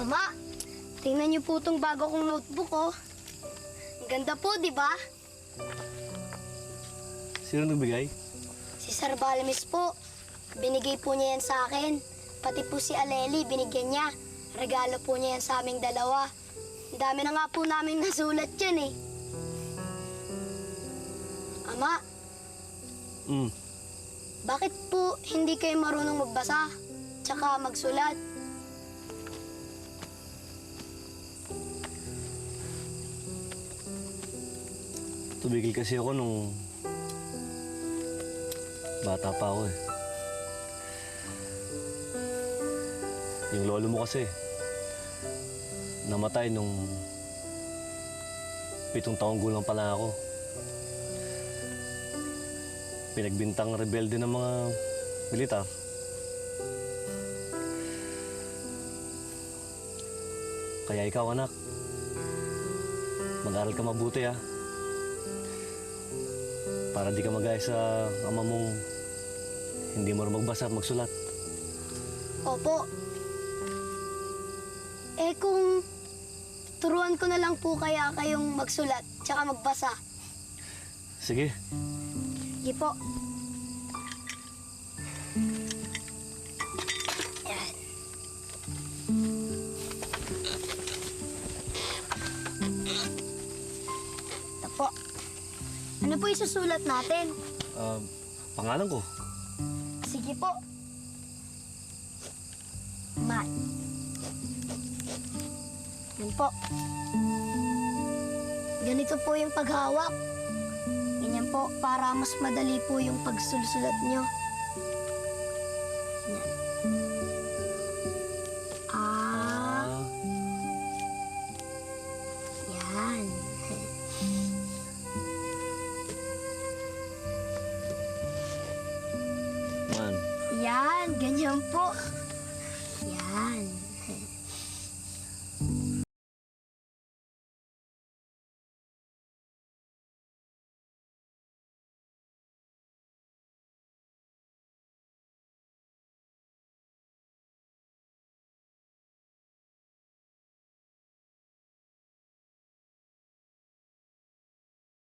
Ama, tingnan niyo po itong bago kong notebook, oh. Ang ganda po, di ba? Sino nagbigay? Si Sir Balmis po. Binigay po niya yan sa akin. Pati po si Aleli, binigyan niya. Regalo po niya yan sa aming dalawa. Ang dami na nga po namin nasulat yan, eh. Ama, bakit po hindi kayo marunong magbasa? Tsaka magsulat? Tumigil kasi ako nung bata pa ako eh. Yung lolo mo kasi, namatay nung 7 taong gulang pa lang ako. Pinagbintang rebelde ng mga militar. Kaya ikaw, anak, mag-aral ka mabuti, ha? Para di ka magaya sa ama mong hindi mo magbasa at magsulat. Opo. Eh kung turuan ko na lang po kaya kayong magsulat tsaka magbasa. Sige. Sige po. Ayan. Ito po. Ano po isusulat natin? Pangalan ko. Sige po. Mat. Yan po. Ganito po yung paghawak. Ganyan po, para mas madali po yung pagsulsulat nyo. Yan. Yan. Man. Yan, ganyan po. Yan.